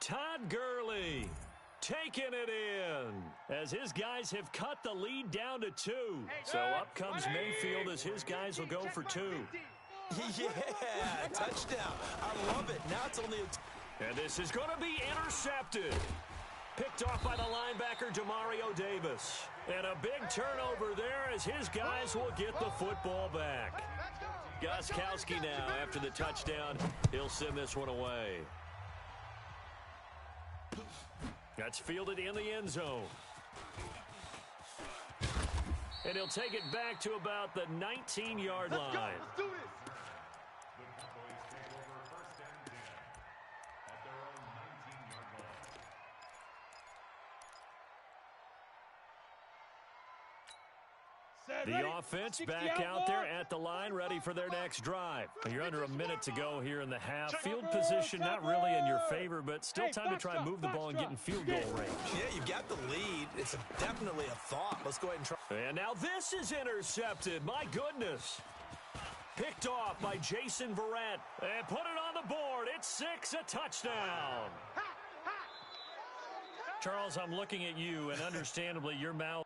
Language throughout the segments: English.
Todd Gurley taking it in as his guys have cut the lead down to 2. So up comes Mayfield as his guys will go for 2. Yeah, touchdown. I love it. Now it's only a... And this is going to be intercepted. Picked off by the linebacker, Demario Davis. And a big turnover there as his guys will get the football back. Gostkowski now after the touchdown. He'll send this one away. That's fielded in the end zone. And he'll take it back to about the 19-yard line. Let's do this. The offense back out there at the line, ready for their next drive. You're under a minute to go here in the half. Field position not really in your favor, but still time to try and move the ball and get in field goal range. Yeah, you've got the lead. It's definitely a thought. Let's go ahead and try. And now this is intercepted. My goodness. Picked off by Jason Verrett. And put it on the board. It's 6, a touchdown. Charles, I'm looking at you, and understandably, your mouth.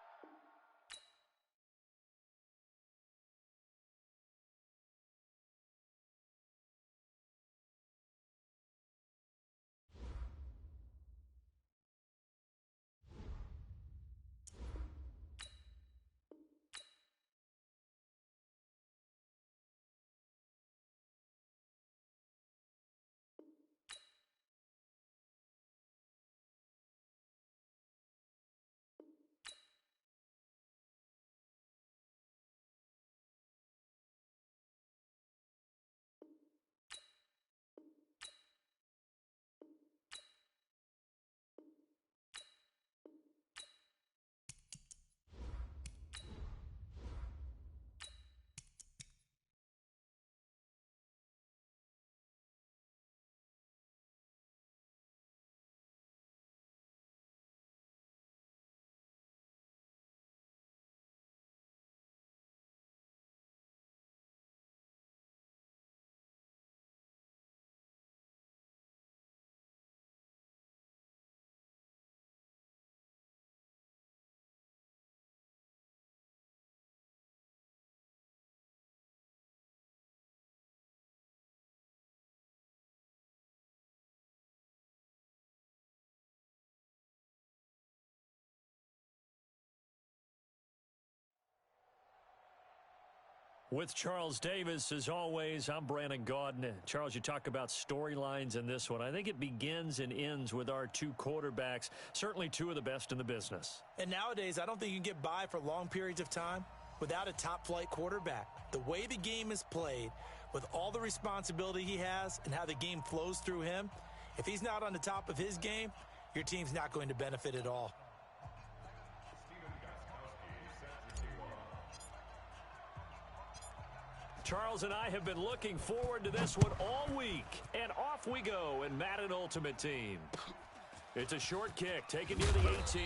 With Charles Davis, as always, I'm Brandon Gaudin. Charles, you talk about storylines in this one. I think it begins and ends with our 2 quarterbacks, certainly 2 of the best in the business. And nowadays, I don't think you can get by for long periods of time without a top-flight quarterback. The way the game is played, with all the responsibility he has and how the game flows through him, if he's not on the top of his game, your team's not going to benefit at all. Charles and I have been looking forward to this one all week. And off we go in Madden Ultimate Team. It's a short kick taken near the 18.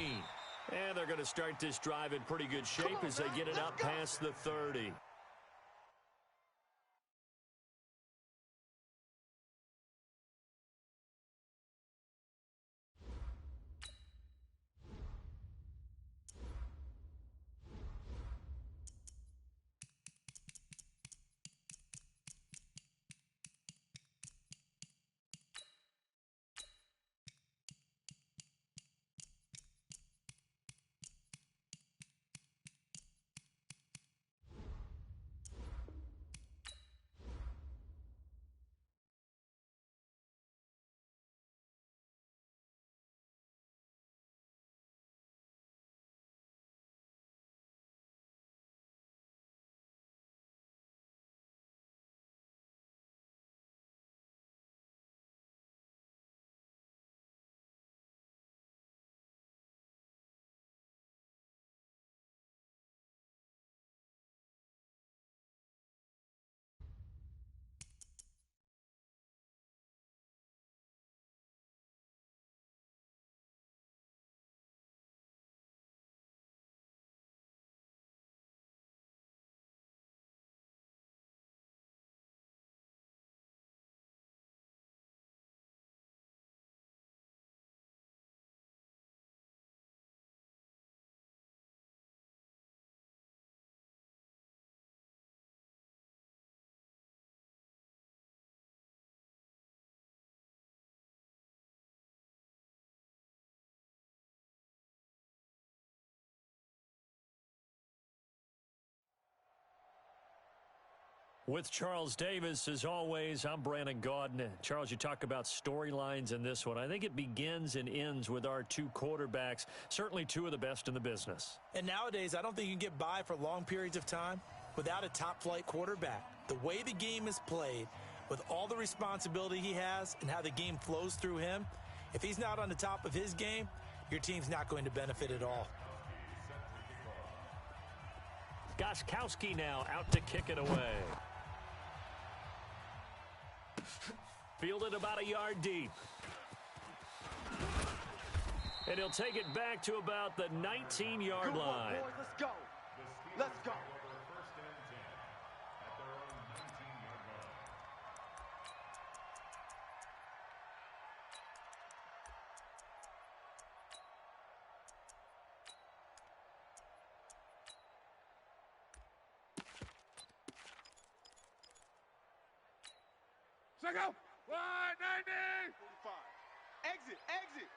And they're going to start this drive in pretty good shape as they get it up past the 30. With Charles Davis, as always, I'm Brandon Gaudin. Charles, you talk about storylines in this one. I think it begins and ends with our two quarterbacks, certainly two of the best in the business. And nowadays, I don't think you can get by for long periods of time without a top-flight quarterback. The way the game is played, with all the responsibility he has and how the game flows through him, if he's not on the top of his game, your team's not going to benefit at all. Husky now out to kick it away. Fielded about a yard deep. And he'll take it back to about the 19-yard line. Boys, let's go. Let's go. Let's go. 190. 45. Exit, exit.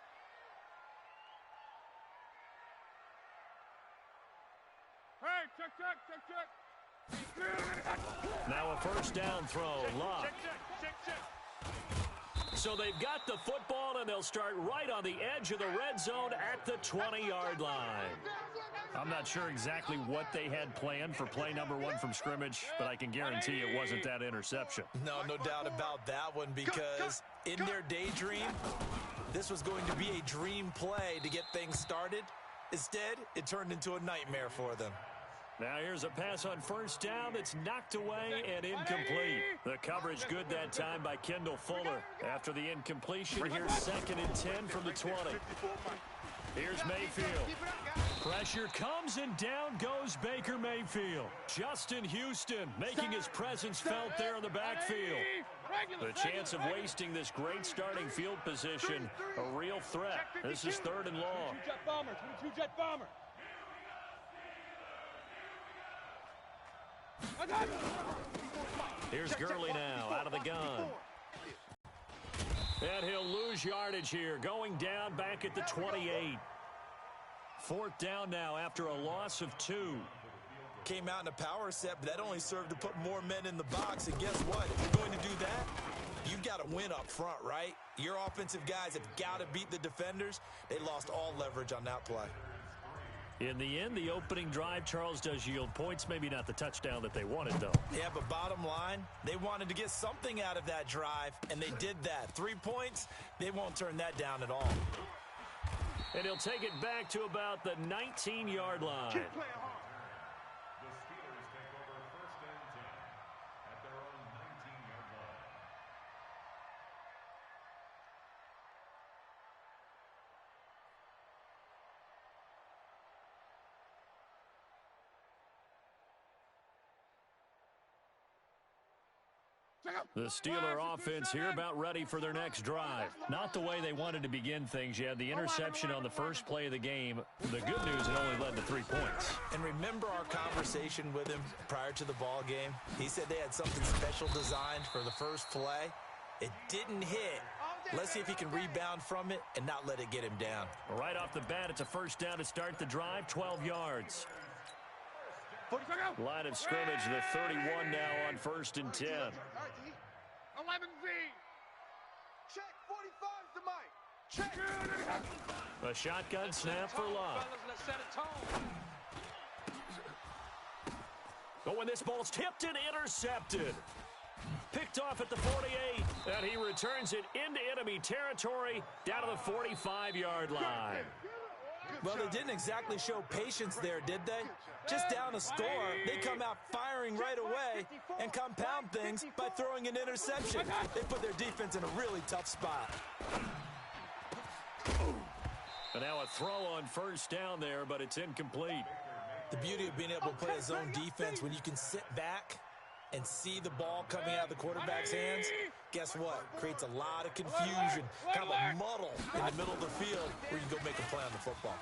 Hey, check. Now a first down throw. Luck. Check. So they've got the football, and they'll start right on the edge of the red zone at the 20-yard line. I'm not sure exactly what they had planned for play number one from scrimmage, but I can guarantee it wasn't that interception. No doubt about that one, because in their daydream, this was going to be a dream play to get things started. Instead, it turned into a nightmare for them. Now here's a pass on first down that's knocked away and incomplete. The coverage good that time by Kendall Fuller. After the incompletion, here's 2nd and 10 from the 20. Here's Mayfield. Pressure comes, and down goes Baker Mayfield. Justin Houston making his presence felt there in the backfield. The chance of wasting this great starting field position, a real threat. This is 3rd and long. 22 jet bomber. Here's Gurley now out of the gun. And he'll lose yardage here, going down back at the 28. 4th down now after a loss of 2. Came out in a power set, but that only served to put more men in the box. And guess what? If you're going to do that, you've got to win up front, right? Your offensive guys have got to beat the defenders. They lost all leverage on that play. In the end, the opening drive, Charles, does yield points. Maybe not the touchdown that they wanted, though. Yeah, but bottom line, they wanted to get something out of that drive, and they did that. 3 points, they won't turn that down at all. And he'll take it back to about the 19-yard line. Keep playing hard. The Steeler offense here about ready for their next drive. Not the way they wanted to begin things. You had the interception on the first play of the game. The good news, it only led to 3 points. And remember our conversation with him prior to the ball game? He said they had something special designed for the first play. It didn't hit. Let's see if he can rebound from it and not let it get him down. Right off the bat, it's a first down to start the drive, 12 yards. Line of scrimmage, the 31 now on 1st and 10. 11Z. Check, 45's the mic. Check. A shotgun snap for Luck. Let's set a tone. Oh, and this ball's tipped and intercepted. Picked off at the 48, and he returns it into enemy territory down to the 45-yard line. Well, they didn't exactly show patience there, did they? Just down a score, they come out firing right away and compound things by throwing an interception. They put their defense in a really tough spot. And now a throw on first down there, but it's incomplete. The beauty of being able to play a zone defense when you can sit back and see the ball coming out of the quarterback's hands, guess what? Creates a lot of confusion, kind of a muddle in the middle of the field where you can go make a play on the football.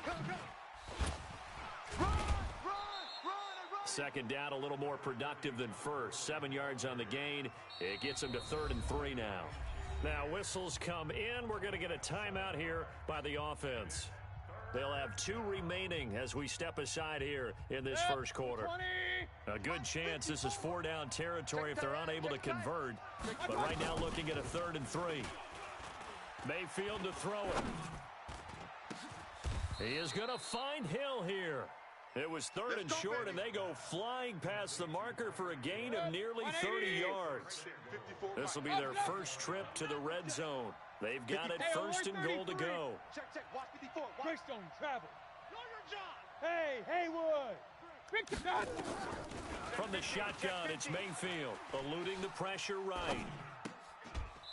Second down, a little more productive than first. 7 yards on the gain. It gets him to 3rd and 3 now. Now whistles come in. We're going to get a timeout here by the offense. They'll have 2 remaining as we step aside here in this first quarter. 20. A good chance this is 4-down territory if they're unable to convert. But right now looking at a 3rd and 3. Mayfield to throw it. He is going to find Hill here. It was 3rd and short, and they go flying past the marker for a gain of nearly 30 yards. This will be their first trip to the red zone. They've got it 1st and goal to go. Check. Watch 54. Greystone, travel. Hey, Haywood. From the shotgun, it's Mayfield, eluding the pressure right.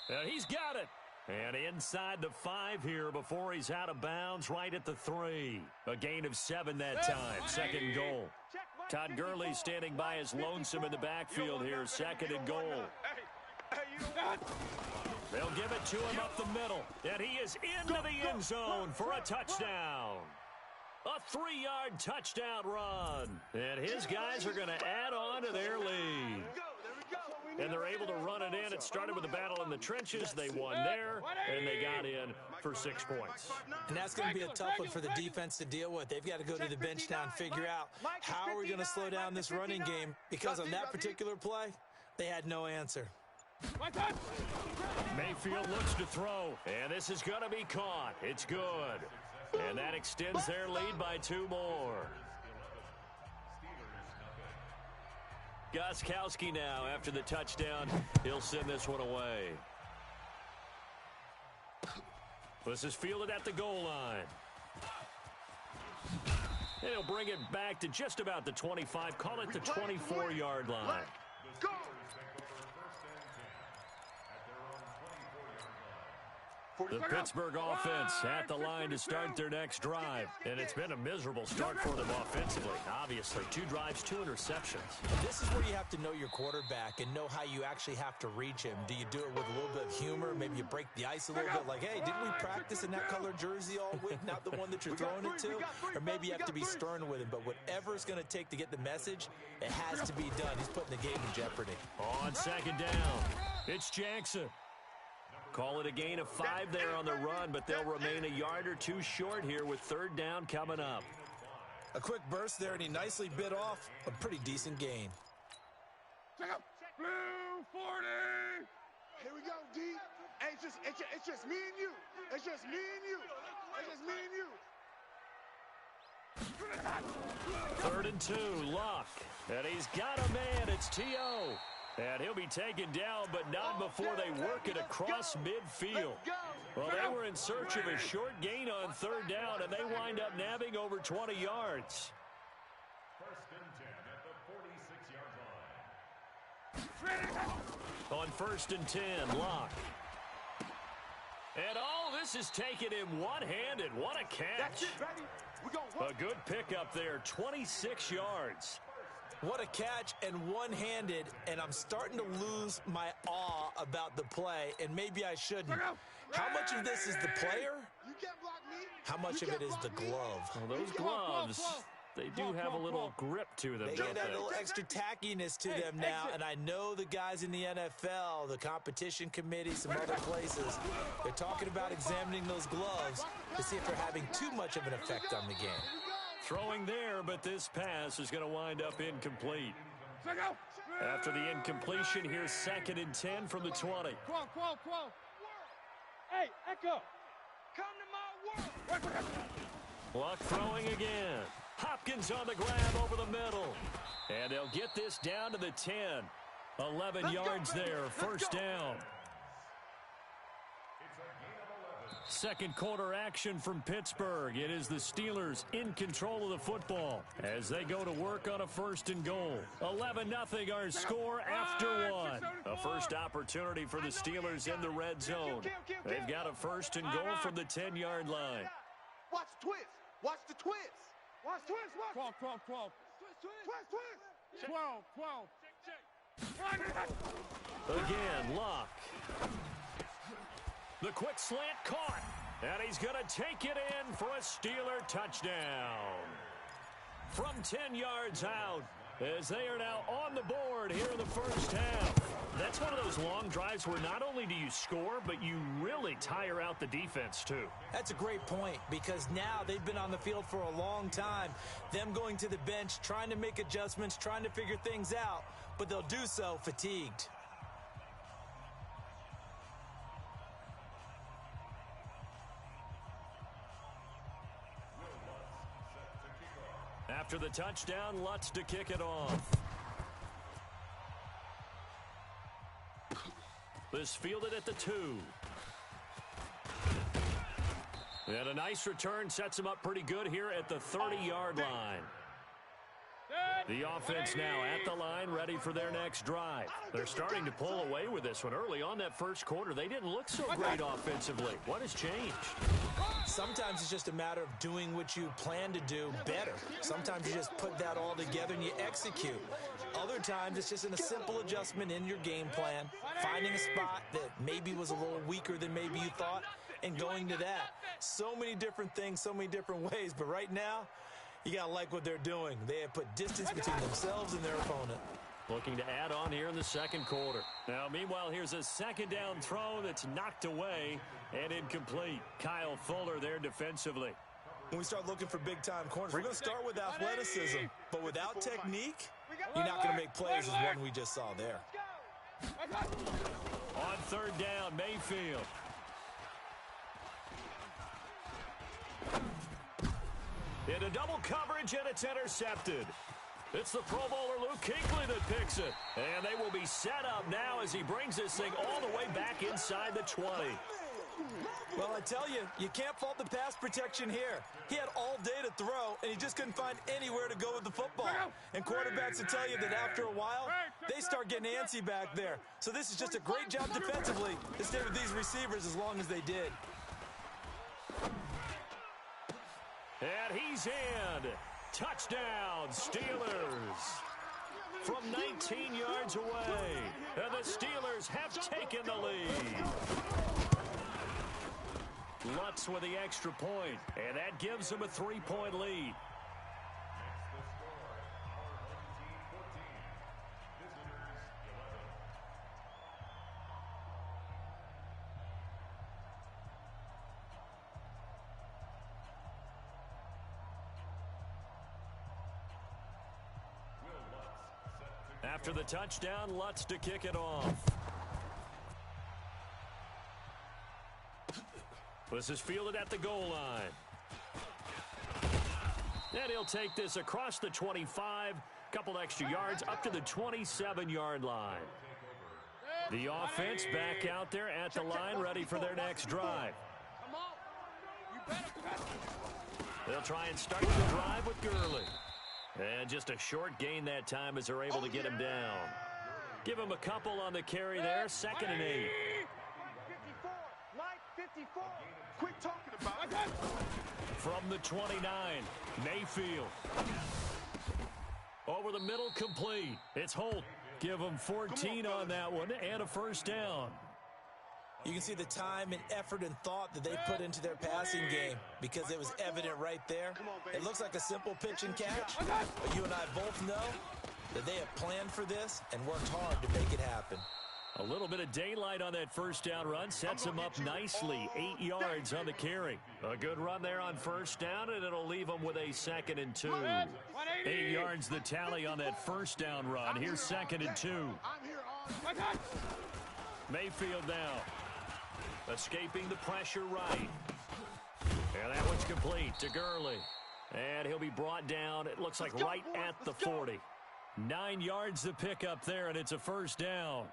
And he's got it. And inside the 5 here before he's out of bounds right at the 3. A gain of 7 that time, 2nd and goal. Todd Gurley standing by his lonesome in the backfield here, 2nd and goal. They'll give it to him up the middle, and he is into the end zone for a touchdown. A 3-yard touchdown run, and his guys are going to add on to their lead. And they're able to run it in. It started with a battle in the trenches. They won there, and they got in for 6 points. And that's going to be a tough one for the defense to deal with. They've got to go to the bench now and figure out how are we going to slow down this running game, because on that particular play, they had no answer. Mayfield looks to throw, and this is going to be caught. It's good. And that extends their lead by 2 more. Gostkowski now after the touchdown. He'll send this one away. This is fielded at the goal line. And he'll bring it back to just about the 25. Call it the 24-yard line. Go! The Pittsburgh offense at the line to start their next drive. And it's been a miserable start for them offensively. Obviously, 2 drives, 2 interceptions. This is where you have to know your quarterback and know how you actually have to reach him. Do you do it with a little bit of humor? Maybe you break the ice a little bit like, hey, didn't we practice in that color jersey all week, not the one that you're throwing it to? Or maybe you have to be stern with him. But whatever it's going to take to get the message, it has to be done. He's putting the game in jeopardy. On 2nd down, it's Jackson. Call it a gain of 5 there on the run, but they'll remain a yard or 2 short here with 3rd down coming up. A quick burst there, and he nicely bit off a pretty decent gain. Check out. Blue 40. Here we go, D. Hey, it's just me and you. It's just me and you. It's just me and you. 3rd and 2, Luck. And he's got a man. It's T.O. And he'll be taken down, but not before they work it across midfield. Well, they were in search of a short gain on 3rd down, and they wind up nabbing over 20 yards. 1st and 10 at the 46-yard line. On 1st and 10, Luck. And all this is taken in one-handed. What a catch. That's it, baby. We're going A good pickup there, 26 yards. What a catch, and one-handed, and I'm starting to lose my awe about the play, and maybe I shouldn't. How much of this is the player? How much of it is the glove? Well, those gloves, they do have a little grip to them, They don't get that they? little extra tackiness to them now, and I know the guys in the NFL, the competition committee, some other places, they're talking about examining those gloves to see if they're having too much of an effect on the game. Throwing there, but this pass is going to wind up incomplete. After the incompletion, here's 2nd and 10 from the 20. 12. Hey, Echo. Come to my world. Luck throwing again. Hopkins on the grab over the middle. And they'll get this down to the 10. 11 yards there, 1st down. 2nd quarter action from Pittsburgh. It is the Steelers in control of the football as they go to work on a 1st and goal. 11-0 our score after 1. A first opportunity for the Steelers in the red zone. They've got a 1st and goal from the 10-yard line. Watch twist. Watch the twist. Watch twist. Watch. 12. Twist. 12. Again, Luck. The quick slant caught, and he's going to take it in for a Steeler touchdown. From 10 yards out, as they are now on the board here in the 1st half. That's one of those long drives where not only do you score, but you really tire out the defense, too. That's a great point, because now they've been on the field for a long time. Them going to the bench, trying to make adjustments, trying to figure things out, but they'll do so fatigued. After the touchdown, Lutz to kick it off. This fielded at the 2. And a nice return sets him up pretty good here at the 30-yard line. The offense now at the line, ready for their next drive. They're starting to pull away with this one. Early on that first quarter, they didn't look so great offensively. What has changed? Sometimes it's just a matter of doing what you plan to do better. Sometimes you just put that all together and you execute. Other times it's just a simple adjustment in your game plan, finding a spot that maybe was a little weaker than maybe you thought, and going to that. So many different things, so many different ways, but right now, you got to like what they're doing. They have put distance between themselves and their opponent. Looking to add on here in the second quarter. Now, meanwhile, here's a second down throw that's knocked away and incomplete. Kyle Fuller there defensively. When we start looking for big-time corners, we're going to start with athleticism, but without technique, you're not going to make plays as one we just saw there. On third down, Mayfield. Into double coverage, and it's intercepted. It's the Pro Bowler Luke Kuechly that picks it. And they will be set up now as he brings this thing all the way back inside the 20. Well, I tell you, you can't fault the pass protection here. He had all day to throw, and he just couldn't find anywhere to go with the football. And quarterbacks will tell you that after a while, they start getting antsy back there. So this is just a great job defensively to stay with these receivers as long as they did. And he's in. Touchdown, Steelers. From 19 yards away. And the Steelers have taken the lead. Lutz with the extra point, and that gives them a 3-point lead. After the touchdown, Lutz to kick it off. This is fielded at the goal line. And he'll take this across the 25, couple extra yards up to the 27-yard line. The offense back out there at the line, ready for their next drive. They'll try and start the drive with Gurley. And just a short gain that time as they're able to get him down. Give him a couple on the carry there, 2nd and 8. 54, Mike, 54. Quit talking about it. From the 29, Mayfield. Over the middle, complete. It's Holt. Give him 14 on that one and a first down. You can see the time and effort and thought that they put into their passing game because it was evident right there. It looks like a simple pitch and catch, but you and I both know that they have planned for this and worked hard to make it happen. A little bit of daylight on that first down run sets him up nicely. 8 yards on the carry. A good run there on first down, and it'll leave him with a 2nd and 2. 8 yards the tally on that first down run. Here's 2nd and 2. Mayfield now. Escaping the pressure right. And that one's complete to Gurley. And he'll be brought down, it looks like right at the 40. 9 yards the pickup there, and it's a first down.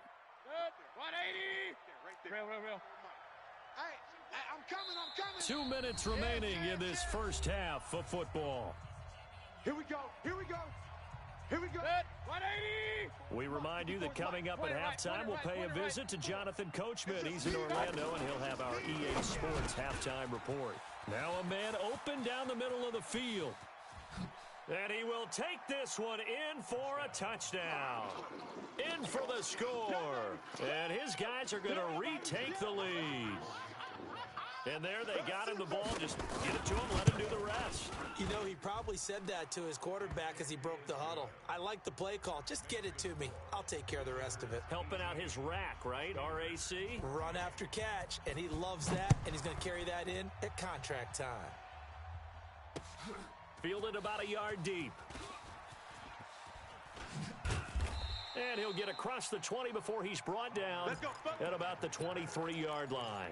180. Real. Hey, I'm coming. 2 minutes remaining in this first half of football. Here we go. 180. We remind you that coming up at halftime, we'll pay a visit to Jonathan Coachman. He's in Orlando, and he'll have our EA Sports halftime report. Now a man open down the middle of the field. And he will take this one in for a touchdown. In for the score. And his guys are going to retake the lead. And there they got him the ball. Just get it to him, let him do the rest. You know, he probably said that to his quarterback as he broke the huddle. I like the play call. Just get it to me. I'll take care of the rest of it. Helping out his rack, right? RAC? Run after catch, and he loves that, and he's going to carry that in at contract time. Fielded about a yard deep. And he'll get across the 20 before he's brought down at about the 23-yard line.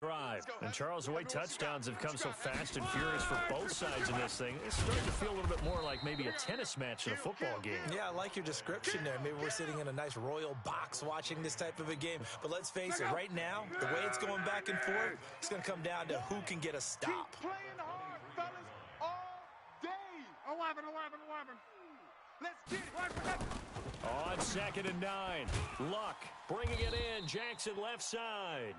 Drive. And Charles, the way touchdowns have come so fast and furious for both sides in this thing, it's starting to feel a little bit more like maybe a tennis match in a football game. Yeah, I like your description there. Maybe we're sitting in a nice royal box watching this type of a game. But let's face it, right now, the way it's going back and forth, it's going to come down to who can get a stop. Keep playing hard, fellas, all day. 11. Let's get it. On 2nd and 9, Luck bringing it in. Jackson left side.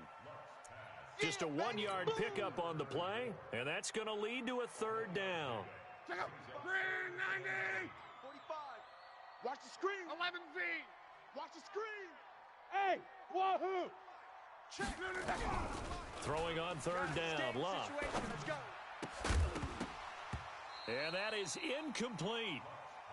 Just a 1-yard pickup on the play, and that's going to lead to a 3rd down. Check out. 390. 45. Watch the screen. 11Z. Watch the screen. Hey, wahoo. Check. Throwing on 3rd down, Luck. Let's go. And that is incomplete.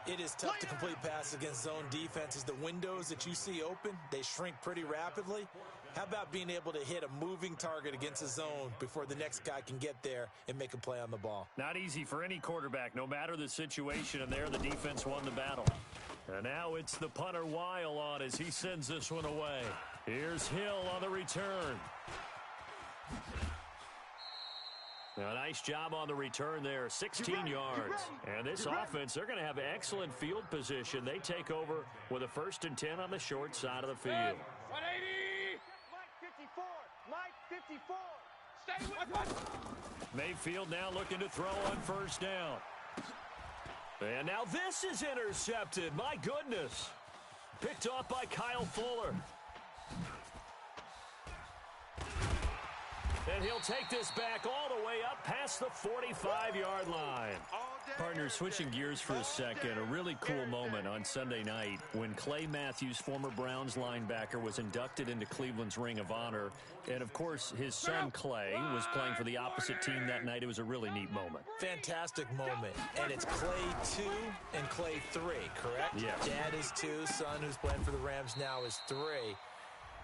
It is tough to complete passes against zone defenses. The windows that you see open, they shrink pretty rapidly. How about being able to hit a moving target against a zone before the next guy can get there and make a play on the ball? Not easy for any quarterback, no matter the situation, and there the defense won the battle. And now it's the punter Weil on as he sends this one away. Here's Hill on the return. A nice job on the return there, 16 yards. And this offense, they're going to have excellent field position. They take over with a 1st and 10 on the short side of the field. 180. Mike 54. Stay with us. Mayfield now looking to throw on 1st down. And now this is intercepted. My goodness. Picked off by Kyle Fuller. And he'll take this back all the way up past the 45-yard line. Partner, switching gears for a second, a really cool moment on Sunday night when Clay Matthews, former Browns linebacker, was inducted into Cleveland's Ring of Honor. And, of course, his son Clay was playing for the opposite team that night. It was a really neat moment. Fantastic moment. And it's Clay 2 and Clay 3, correct? Yes. Dad is 2, son who's playing for the Rams now is 3.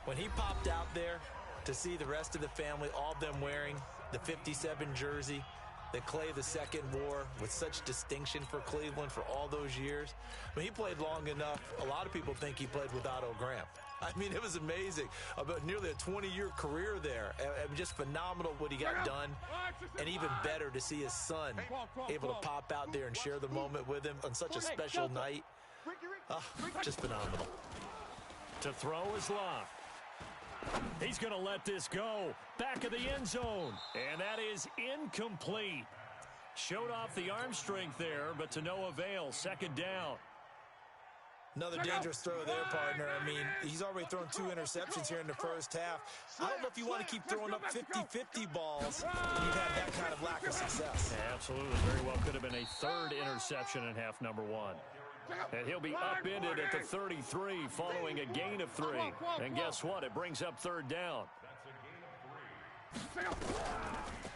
When he popped out there, to see the rest of the family, all of them wearing the 57 jersey that Clay II wore with such distinction for Cleveland for all those years. I mean, he played long enough. A lot of people think he played with Otto Graham. I mean, it was amazing. About nearly a 20-year career there. Just phenomenal what he got done. And even better to see his son able to pop out there and share the moment with him on such a special night. Just phenomenal. To throw is Luck. He's going to let this go. Back of the end zone. And that is incomplete. Showed off the arm strength there, but to no avail. 2nd down. Another dangerous throw there, partner. I mean, he's already thrown 2 interceptions here in the first half. I don't know if you want to keep throwing up 50-50 balls when you've had that kind of lack of success. Absolutely. Very well could have been a 3rd interception in half number 1. And he'll be upended at the 33 following a gain of 3. And guess what? It brings up 3rd down.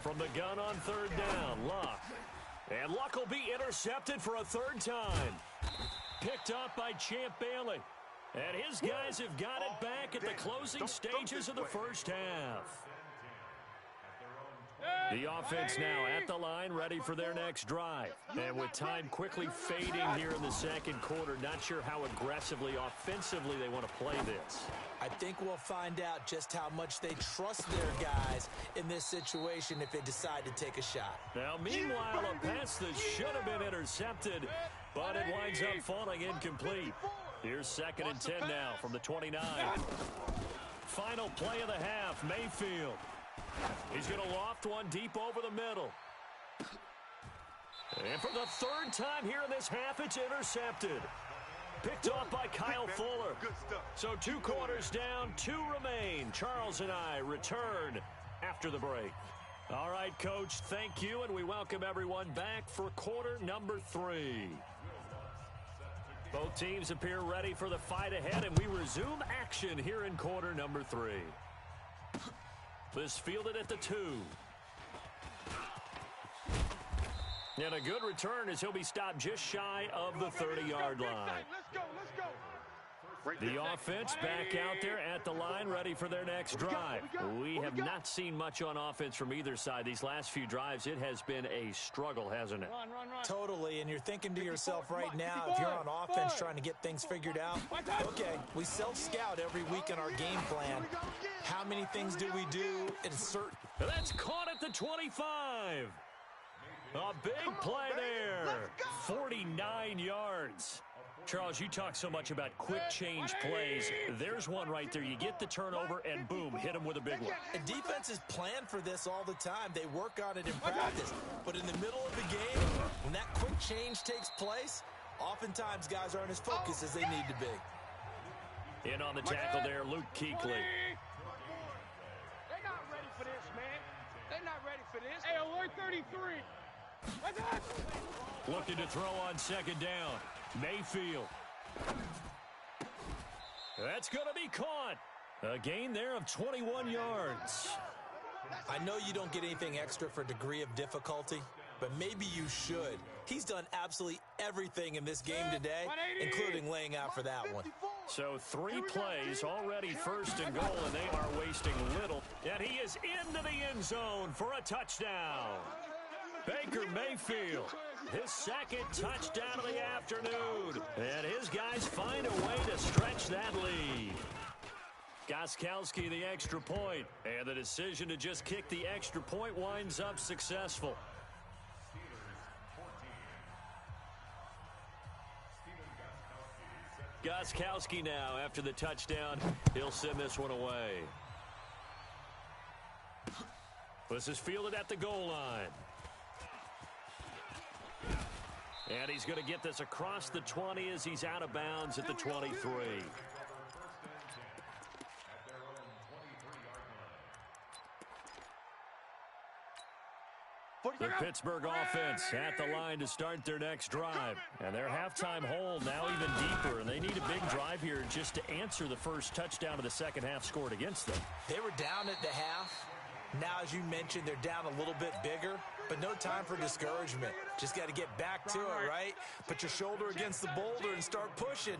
From the gun on 3rd down, Luck. And Luck will be intercepted for a 3rd time. Picked up by Champ Bailey. And his guys have got it back at the closing stages of the first half. The offense now at the line, ready for their next drive. And with time quickly fading here in the 2nd quarter, not sure how aggressively, offensively they want to play this. I think we'll find out just how much they trust their guys in this situation if they decide to take a shot. Now, meanwhile, a pass that should have been intercepted, but it winds up falling incomplete. Here's 2nd and 10 now from the 29. Final play of the half, Mayfield. He's going to loft one deep over the middle. And for the 3rd time here in this half, it's intercepted. Picked off by Kyle Fuller. So 2 quarters down, 2 remain. Charles and I return after the break. All right, Coach, thank you, and we welcome everyone back for quarter number 3. Both teams appear ready for the fight ahead, and we resume action here in quarter number 3. This fielded at the 2. And a good return as he'll be stopped just shy of the 30-yard line. Let's go. The offense back out there at the line, ready for their next drive. We have not seen much on offense from either side. These last few drives, it has been a struggle, hasn't it? Run. Totally, and you're thinking to yourself right now, if you're on offense trying to get things figured out, okay, we self-scout every week in our game plan. How many things do we do in certain... That's caught at the 25. A big play there. 49 yards. Charles, you talk so much about quick change plays. There's one right there. You get the turnover, and boom, hit them with a big one. And defenses plan for this all the time. They work on it in practice. But in the middle of the game, when that quick change takes place, oftentimes guys aren't as focused as they need to be. In on the tackle there, Luke Kuechly. They're not ready for this, man. They're not ready for this. Hey, alert 33. Looking to throw on second down. Mayfield. That's going to be caught. A gain there of 21 yards. I know you don't get anything extra for degree of difficulty, but maybe you should. He's done absolutely everything in this game today, including laying out for that one. So 3 plays, already first and goal, and they are wasting little. And he is into the end zone for a touchdown. Baker Mayfield, his second touchdown of the afternoon. And his guys find a way to stretch that lead. Gostkowski the extra point. And the decision to just kick the extra point winds up successful. Gostkowski now after the touchdown. He'll send this one away. This is fielded at the goal line. And he's going to get this across the 20 as he's out of bounds at the 23. The Pittsburgh offense at the line to start their next drive. And their halftime hole now even deeper. And they need a big drive here just to answer the first touchdown of the second half scored against them. They were down at the half. Now, as you mentioned, they're down a little bit bigger, but no time for discouragement. Just got to get back to it, right? Put your shoulder against the boulder and start pushing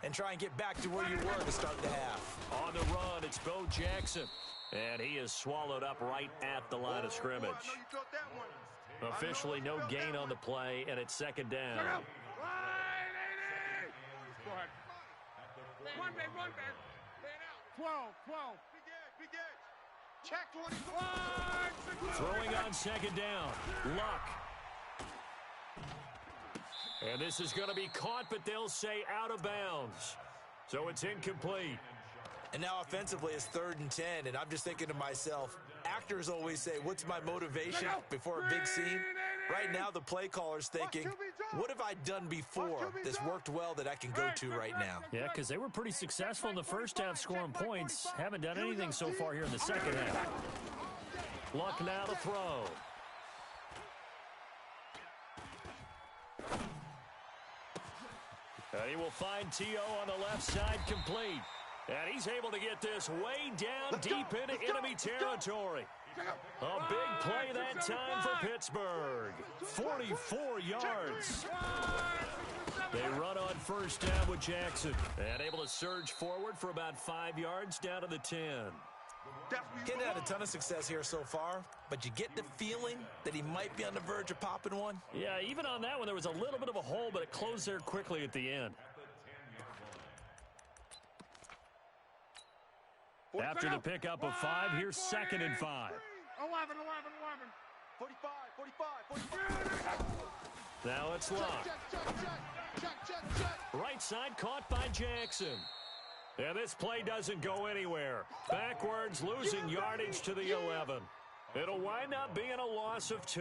and try and get back to where you were to start the half. On the run, it's Bo Jackson. And he is swallowed up right at the line of scrimmage. Officially no gain on the play, and it's second down. Go ahead. Run back. 12. Big edge. Check 24. Throwing on second down. Luck. And this is going to be caught, but they'll say out of bounds. So it's incomplete. And now offensively it's 3rd and 10, and I'm just thinking to myself, actors always say, what's my motivation before a big scene? Right now the play caller's thinking, what have I done before that's worked well that I can go to right now? Yeah, because they were pretty successful in the first half scoring points. Haven't done anything so far here in the second half. Luck now to throw. And he will find T.O. on the left side complete. And he's able to get this way down deep into enemy territory. A big play that time for Pittsburgh. 44 yards. They run on first down with Jackson. And able to surge forward for about 5 yards down to the 10. He's had a ton of success here so far, but you get the feeling that he might be on the verge of popping one. Yeah, even on that one, there was a little bit of a hole, but it closed there quickly at the end. After the pickup of 5, here's 2nd and 5. 11. 45. Now it's Luck. Right side caught by Jackson. And this play doesn't go anywhere. Backwards, losing yardage to the 11. It'll wind up being a loss of 2.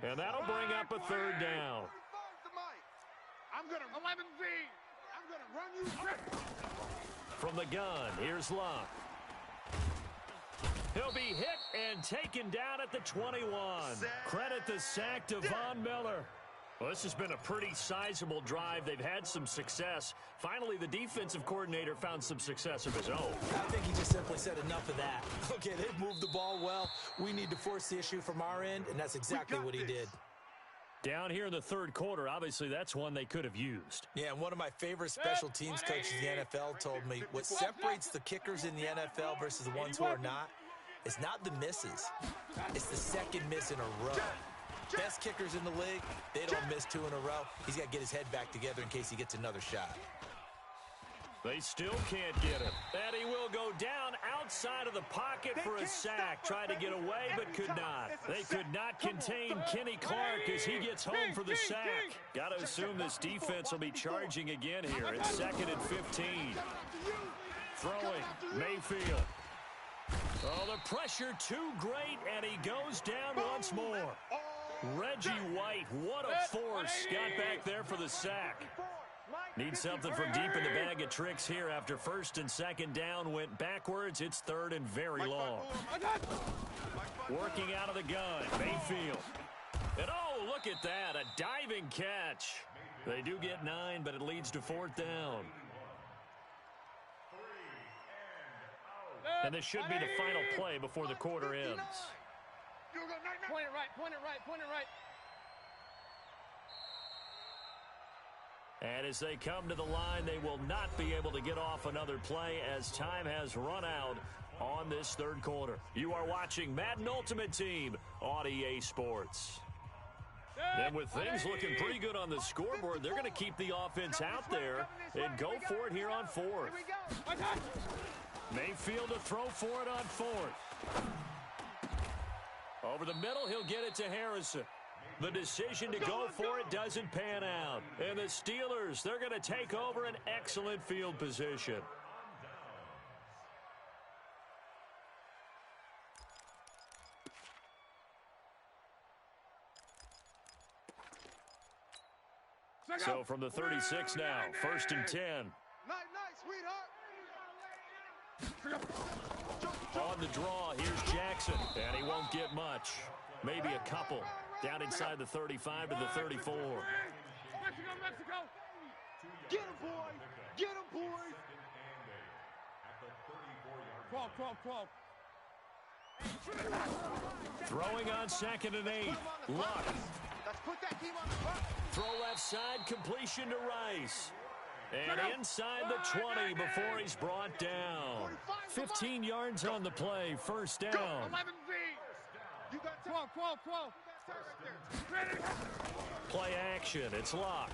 And that'll bring up a 3rd down. I'm going to 11Z. I'm going to run you. From the gun, here's Luck. He'll be hit and taken down at the 21. Credit the sack to Von Miller. Well, this has been a pretty sizable drive. They've had some success. Finally, the defensive coordinator found some success of his own. I think he just simply said enough of that. Okay, they've moved the ball well. We need to force the issue from our end, and that's exactly what he did. Down here in the third quarter, obviously that's one they could have used. Yeah, and one of my favorite special teams coaches in the NFL told me what separates the kickers in the NFL versus the ones who are not is not the misses. It's the second miss in a row. Best kickers in the league, they don't miss 2 in a row. He's got to get his head back together in case he gets another shot. They still can't get him. And he will go down outside of the pocket for a sack. Tried to get away, but could not. They could not contain Kenny Clark as he gets home for the sack. Got to assume this defense will be charging again here. It's 2nd and 15. Throwing, Mayfield. Oh, the pressure too great, and he goes down once more. Reggie White, what a force, got back there for the sack. Needs something from deep in the bag of tricks here after 1st and 2nd down went backwards. It's 3rd and very long. Working out of the gun, Mayfield. And oh, look at that, a diving catch. They do get 9, but it leads to 4th down. And this should be the final play before the quarter ends. Point it right, point it right, point it right. And as they come to the line, they will not be able to get off another play as time has run out on this third quarter. You are watching Madden Ultimate Team on EA Sports. And with things looking pretty good on the scoreboard, they're going to keep the offense out there and go for it here on 4th. Mayfield to throw for it on 4th. Over the middle, he'll get it to Harrison. The decision to go for it doesn't pan out. And the Steelers, they're going to take over an excellent field position. So from the 36 now, 1st and 10. On the draw, here's Jackson, and he won't get much. Maybe a couple. Down inside the 35 to the 34. Mexico! Get him, boy! Get him, boy! 12, 12, 12. Throwing on 2nd and 8. Luck. Let's put that team on the front. Throw left side, completion to Rice. And inside the 20 before he's brought down. 15 yards on the play, 1st down. 11 V. You got 12, 12, 12. Play action, it's Luck.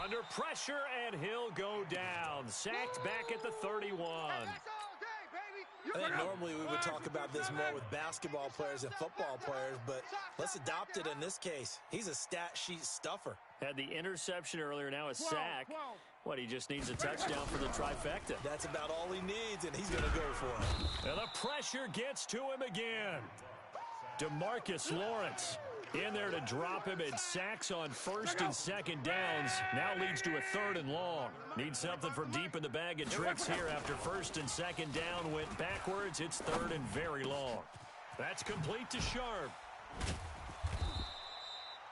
Under pressure, and he'll go down. Sacked back at the 31. I think normally we would talk about this more with basketball players and football players, but let's adopt it in this case. He's a stat sheet stuffer. Had the interception earlier, now a sack. What, he just needs a touchdown for the trifecta. That's about all he needs, and he's going to go for it. And the pressure gets to him again. DeMarcus Lawrence in there to drop him, and sacks on 1st and 2nd downs. Now leads to a 3rd and long. Needs something from deep in the bag of tricks here after 1st and 2nd down went backwards. It's 3rd and very long. That's complete to Sharp.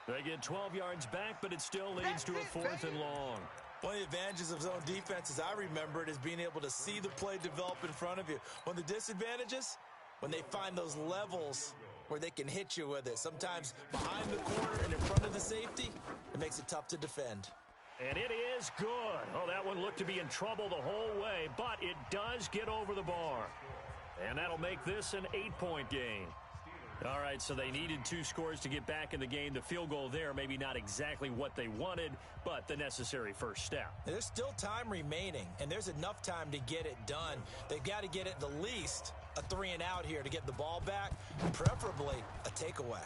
They get 12 yards back, but it still leads to a 4th and long. One of the advantages of zone defense, as I remember it, is being able to see the play develop in front of you. One of the disadvantages, when they find those levels where they can hit you with it. Sometimes behind the corner and in front of the safety, it makes it tough to defend. And it is good. Oh, that one looked to be in trouble the whole way, but it does get over the bar. And that'll make this an 8-point game. All right, so they needed 2 scores to get back in the game. The field goal there, maybe not exactly what they wanted, but the necessary first step. There's still time remaining, and there's enough time to get it done. They've got to get at the least a 3-and-out here to get the ball back, preferably a takeaway.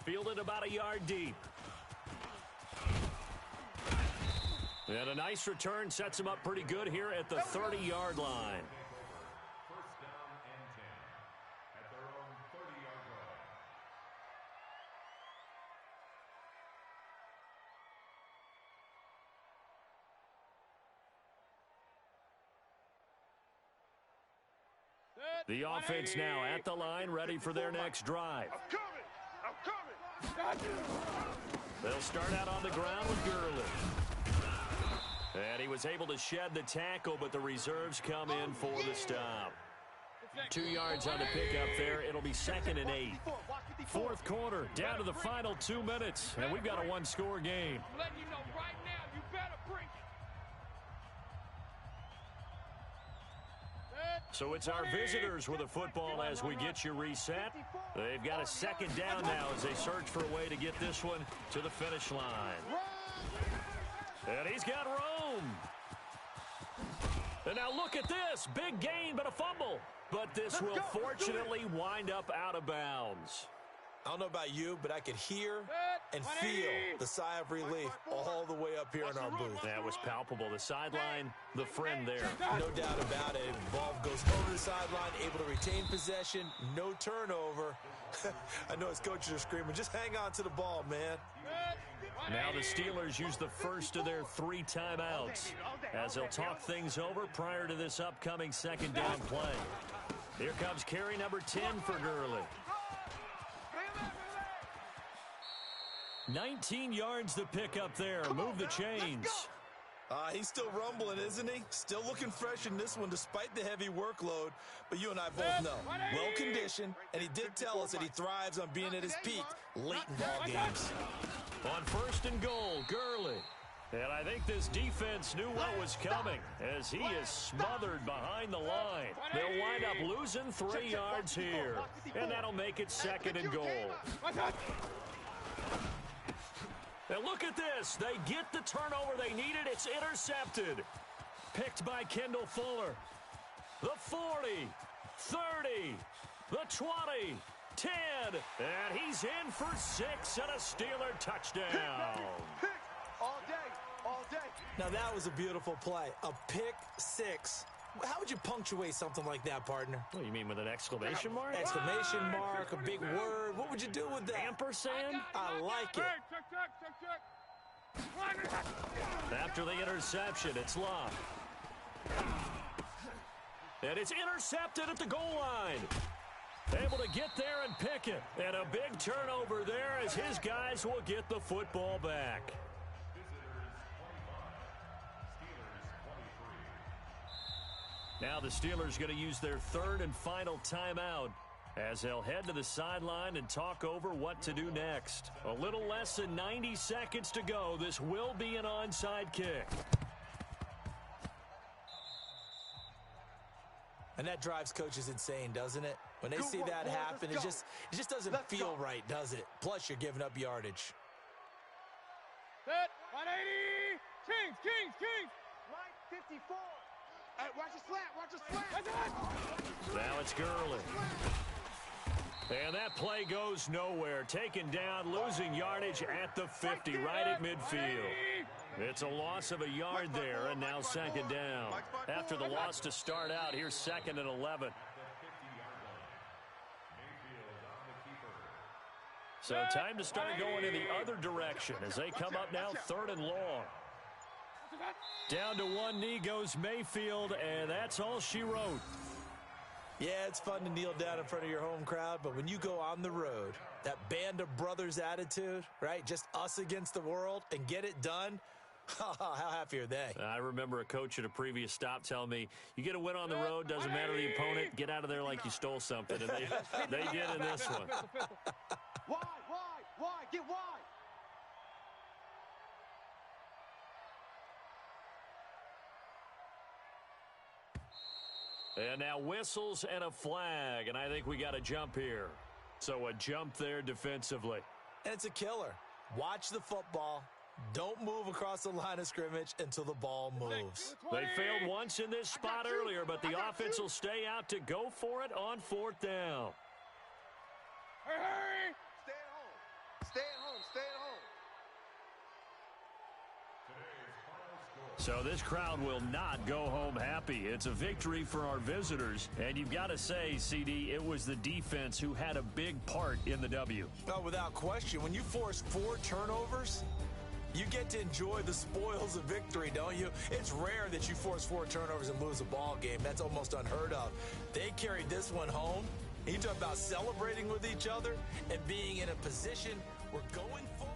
Fielded about a yard deep. And a nice return sets him up pretty good here at the 30-yard line. The offense now at the line, ready for their next drive. I'm coming. They'll start out on the ground with Gurley. And he was able to shed the tackle, but the reserves come in for the stop. 2 yards on the pickup there. It'll be 2nd and 8. Fourth quarter, down to the final 2 minutes, and we've got a one-score game. I'm letting you know right now, you better bring it. So it's our visitors with the football as we get you reset. They've got a 2nd down now as they search for a way to get this one to the finish line. And he's got room. And now look at this. Big gain, but a fumble. But this will fortunately wind up out of bounds. I don't know about you, but I could hear and feel the sigh of relief all the way up here in our booth. That was palpable. The sideline, the friend there. No doubt about it. Ball goes over the sideline, able to retain possession, no turnover. I know his coaches are screaming, just hang on to the ball, man. Now the Steelers use the first of their 3 timeouts as they'll talk things over prior to this upcoming 2nd down play. Here comes carry number 10 for Gurley. 19 yards to pick up there. Move the chains. He's still rumbling, isn't he? Still looking fresh in this one despite the heavy workload. But you and I both know, well-conditioned, and he did tell us that he thrives on being at his peak late in ball games. On 1st and goal, Gurley. And I think this defense knew what was coming as he is smothered behind the line. They'll wind up losing 3 yards here, and that'll make it 2nd and goal. And look at this. They get the turnover they needed. It's intercepted. Picked by Kendall Fuller. The 40, 30, the 20, 10. And he's in for 6 and a Steeler touchdown. All day, all day. Now that was a beautiful play. A pick 6. How would you punctuate something like that, partner? What do you mean, with an exclamation mark? Exclamation mark, a big word. What would you do with that? Ampersand? I like it. After the interception, it's Love. And it's intercepted at the goal line. Able to get there and pick it. And a big turnover there as his guys will get the football back. Now the Steelers going to use their 3rd and final timeout as they'll head to the sideline and talk over what to do next. A little less than 90 seconds to go. This will be an onside kick. And that drives coaches insane, doesn't it? When they see that happen, it just doesn't feel right, does it? Plus, you're giving up yardage. Set, 180, Kings. Right 54. Hey, watch the slant. Now it's Gurley. And that play goes nowhere. Taken down, losing yardage at the 50, right at midfield. It's a loss of a yard there, and now 2nd down. After the loss to start out, here's 2nd and 11. So time to start going in the other direction as they come up now 3rd and long. Down to one knee goes Mayfield, and that's all she wrote. Yeah, it's fun to kneel down in front of your home crowd, but when you go on the road, that band of brothers attitude, right? Just us against the world and get it done. How happy are they? I remember a coach at a previous stop telling me, you get a win on the road, doesn't matter the opponent, get out of there like you stole something. And they did in this one. Why? Get wide. And now whistles and a flag, and I think we got a jump here. So a jump there defensively. And it's a killer. Watch the football. Don't move across the line of scrimmage until the ball moves. They failed once in this spot earlier, but the offense will stay out to go for it on 4th down. Hurry! Stay at home. So this crowd will not go home happy. It's a victory for our visitors. And you've got to say, CD, it was the defense who had a big part in the W. Oh, without question. When you force 4 turnovers, You get to enjoy the spoils of victory, don't you? It's rare that you force 4 turnovers and lose a ball game. That's almost unheard of. They carried this one home. You talk about celebrating with each other and being in a position where going forward.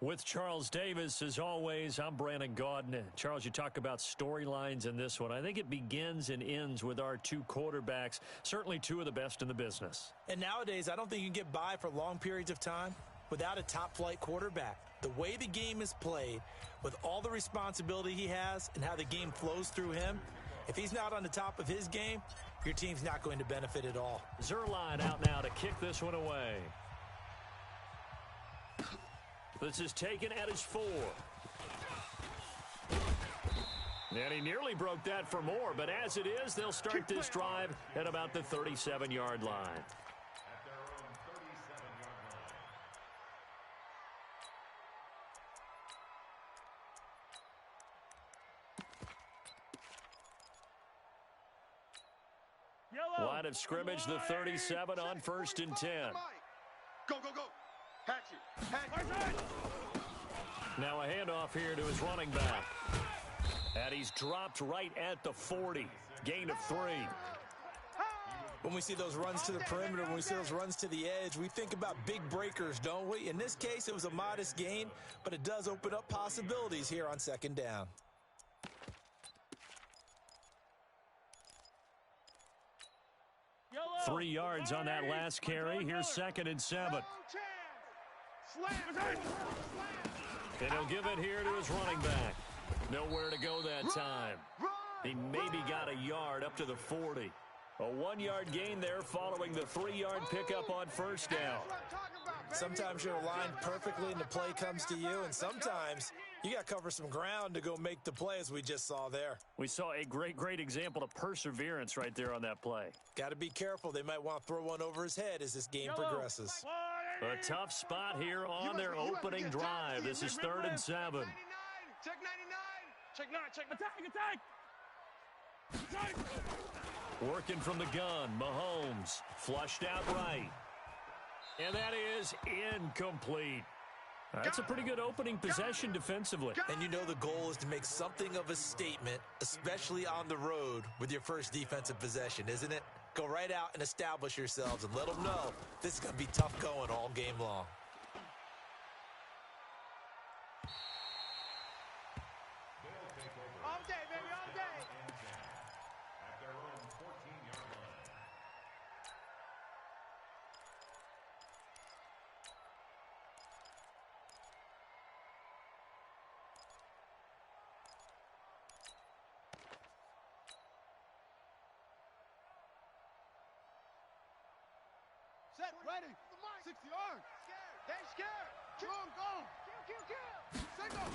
With Charles Davis, as always, I'm Brandon Gaudin. Charles, you talk about storylines in this one. I think it begins and ends with our two quarterbacks, certainly two of the best in the business. And nowadays, I don't think you can get by for long periods of time without a top-flight quarterback. The way the game is played, with all the responsibility he has and how the game flows through him, if he's not on the top of his game, your team's not going to benefit at all. Zuerlein out now to kick this one away. This is taken at his 4. And he nearly broke that for more, but as it is, they'll start this drive at about the 37-yard line. Line of scrimmage, the 37 on 1st and 10. Go, go, go. Hatch it. Hatch it. Now a handoff here to his running back. And he's dropped right at the 40. Gain of 3. When we see those runs to the perimeter, when we see those runs to the edge, we think about big breakers, don't we? In this case, it was a modest gain, but it does open up possibilities here on 2nd down. Yellow. 3 yards on that last carry. Here's 2nd and 7. And he'll give it here to his running back. Nowhere to go that time. He maybe got a yard up to the 40. A 1-yard gain there following the 3-yard pickup on 1st down. Sometimes you're aligned perfectly and the play comes to you, and sometimes you got to cover some ground to go make the play, as we just saw there. We saw a great example of perseverance right there on that play. Got to be careful. They might want to throw one over his head as this game progresses. A tough spot here on their opening drive. This is 3rd and 7. Check 99. Check 9. Check attack. Working from the gun, Mahomes flushed out right. And that is incomplete. That's a pretty good opening possession defensively. And you know the goal is to make something of a statement, especially on the road with your first defensive possession, isn't it? Go right out and establish yourselves and let them know this is going to be tough going all game long. All day, baby, all day. At their own 14-yard line. Set, ready. 60 yards. They scared. Strong, go. Kill. Single.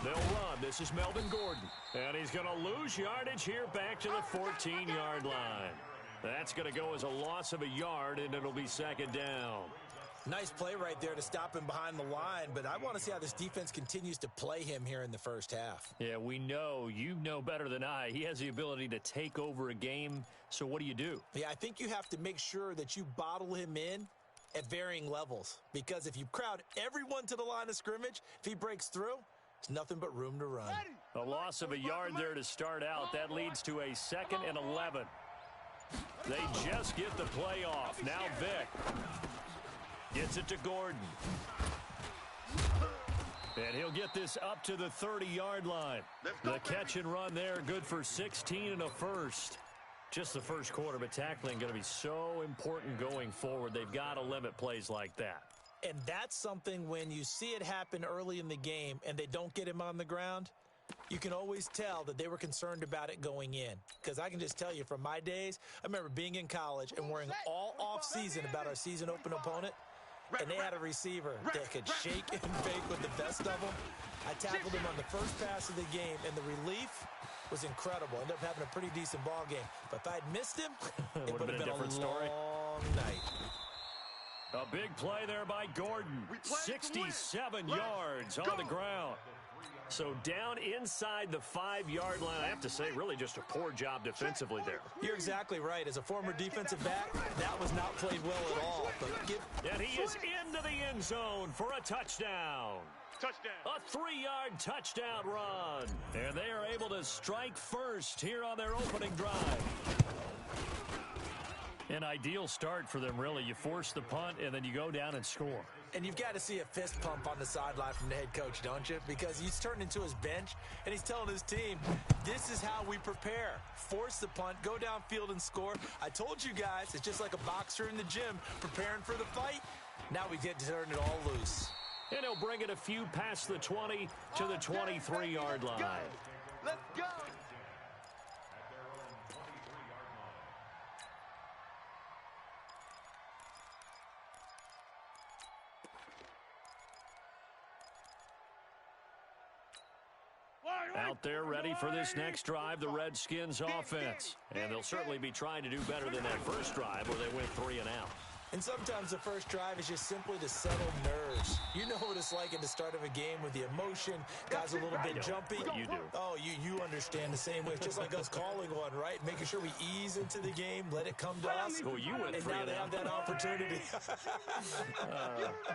They'll run. This is Melvin Gordon. And he's going to lose yardage here back to the 14-yard line. That's going to go as a loss of a yard, and it'll be 2nd down. Nice play right there to stop him behind the line, but I want to see how this defense continues to play him here in the first half. Yeah, we know. You know better than I. He has the ability to take over a game, so what do? Yeah, I think you have to make sure that you bottle him in at varying levels, because if you crowd everyone to the line of scrimmage, if he breaks through, there's nothing but room to run. A loss of a yard there to start out. That leads to a 2nd and 11. They just get the play off. Now Vick gets it to Gordon. And he'll get this up to the 30-yard line. The catch and run there, good for 16 and a first. Just the first quarter, but tackling going to be so important going forward. They've got to limit plays like that. And that's something when you see it happen early in the game and they don't get him on the ground, you can always tell that they were concerned about it going in. Because I can just tell you from my days, I remember being in college and worrying all off-season about our season open opponent, and they had a receiver that could shake and bake with the best of them. I tackled him on the first pass of the game, and the relief was incredible. Ended up having a pretty decent ball game. But if I'd missed him, it would have been a different story. Long night. A big play there by Gordon. 67 yards on the ground. So down inside the 5-yard line. I have to say, really just a poor job defensively there. You're exactly right. As a former defensive back, that was not played well at all. And he is into the end zone for a touchdown. A 3-yard touchdown run. And they are able to strike first here on their opening drive. An ideal start for them, really. You force the punt, and then you go down and score. And you've got to see a fist pump on the sideline from the head coach, don't you? Because he's turned into his bench, and he's telling his team, this is how we prepare. Force the punt, go downfield and score. I told you guys, it's just like a boxer in the gym preparing for the fight. Now we get to turn it all loose. And he'll bring it a few past the 20 to the 23-yard line. Let's go. Out there ready for this next drive, the Redskins offense. And they'll certainly be trying to do better than that first drive where they went 3 and out. And sometimes the first drive is just simply to settle nerves. You know what it's like at the start of a game with the emotion. Guys a little bit jumpy. You do. Oh, you understand the same way. It's just like us calling one, right? Making sure we ease into the game, let it come to us. Oh, you went 3 and out. And now they have that opportunity.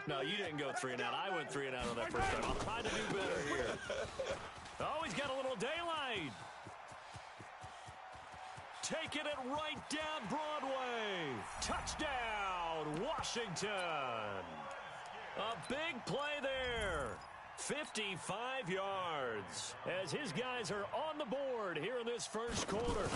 No, you didn't go 3 and out. I went 3 and out on that first drive. I'll try to do better here. Oh, he's got a little daylight. Taking it right down Broadway. Touchdown, Washington. A big play there. 55 yards as his guys are on the board here in this first quarter.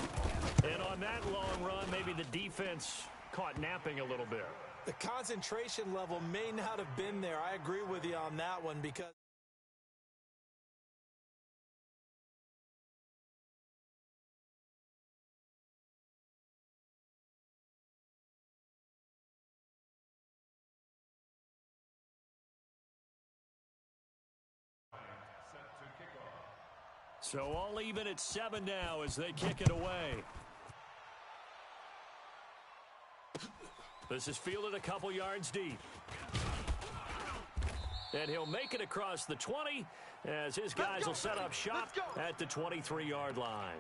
And on that long run, maybe the defense caught napping a little bit. The concentration level may not have been there. I agree with you on that one because so all even at 7 now as they kick it away. This is fielded a couple yards deep. And he'll make it across the 20 as his guys will set up shop at the 23-yard line.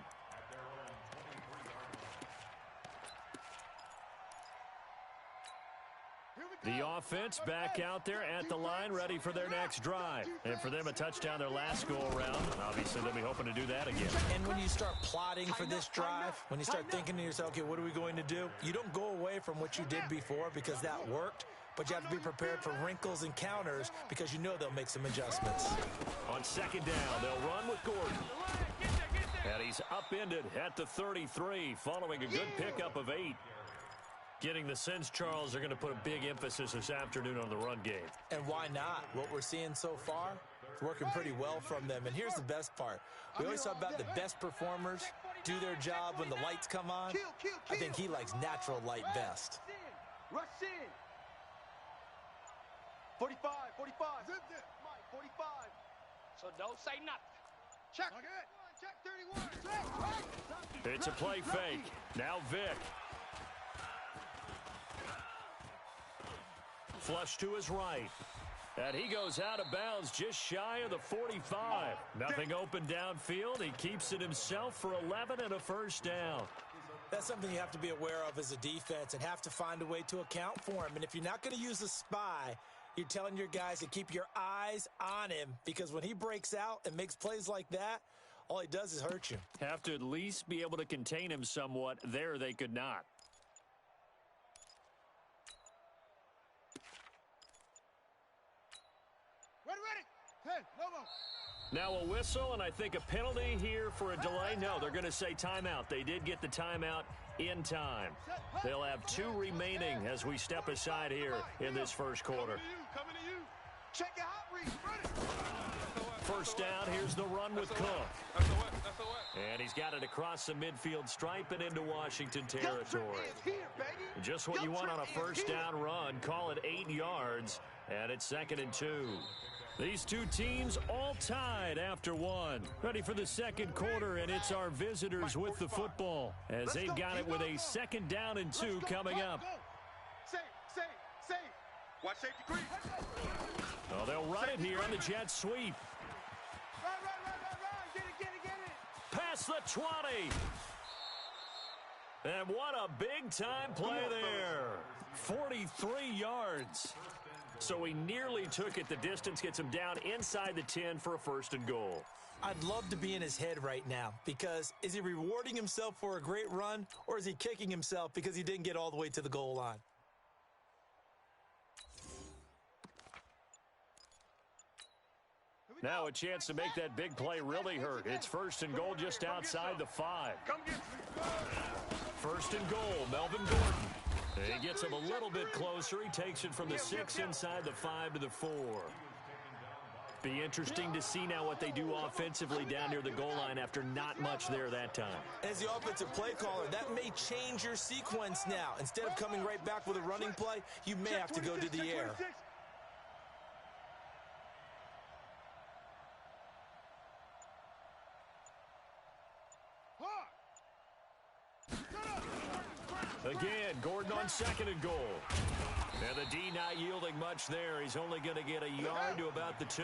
The offense back out there at the line, ready for their next drive. And for them, a touchdown their last go-around. Obviously, they'll be hoping to do that again. And when you start plotting for this drive, when you start thinking to yourself, okay, what are we going to do? You don't go away from what you did before because that worked, but you have to be prepared for wrinkles and counters because you know they'll make some adjustments. On second down, they'll run with Gordon. And he's upended at the 33 following a good pickup of 8. Getting the sense, Charles, they're going to put a big emphasis this afternoon on the run game. And why not? What we're seeing so far is working pretty well from them. And here's the best part. We always talk about the best performers do their job when the lights come on. I think he likes natural light best. Rush in. 45, 45. 45. So don't say nothing. Check. Check 31. It's a play fake. Now Vic. Flush to his right. And he goes out of bounds just shy of the 45. Nothing open downfield. He keeps it himself for 11 and a first down. That's something you have to be aware of as a defense and have to find a way to account for him. And if you're not going to use a spy, you're telling your guys to keep your eyes on him because when he breaks out and makes plays like that, all he does is hurt you. Have to at least be able to contain him somewhat. There they could not. Hey, no more. Now a whistle and I think a penalty here for a delay. No, they're going to say timeout. They did get the timeout in time. They'll have 2 remaining as we step aside here in this first quarter. Coming to you. Check your hot read. Run it. First down, here's the run with Cook. That's the And he's got it across the midfield stripe and into Washington territory. Just what you want on a first down run. Call it 8 yards, and it's 2nd and 2. These two teams all tied after 1. Ready for the second quarter, and it's our visitors with the football as they've got it with a 2nd down and 2 coming up. Safe. Watch safety creep. Oh, they'll run it here on the jet sweep. Right. Get it. Past the 20. And what a big-time play there. 43 yards. So he nearly took it the distance, gets him down inside the 10 for a 1st and goal. I'd love to be in his head right now because is he rewarding himself for a great run or is he kicking himself because he didn't get all the way to the goal line? Now a chance to make that big play really hurt. It's 1st and goal just outside the 5. 1st and goal, Melvin Gordon. He gets him a little bit closer. He takes it from the 6 inside the 5 to the 4. Be interesting to see now what they do offensively down near the goal line after not much there that time. As the offensive play caller, that may change your sequence now. Instead of coming right back with a running play, you may have to go to the air. Again, Gordon on 2nd and goal. And the D not yielding much there. He's only going to get a yard to about the 2.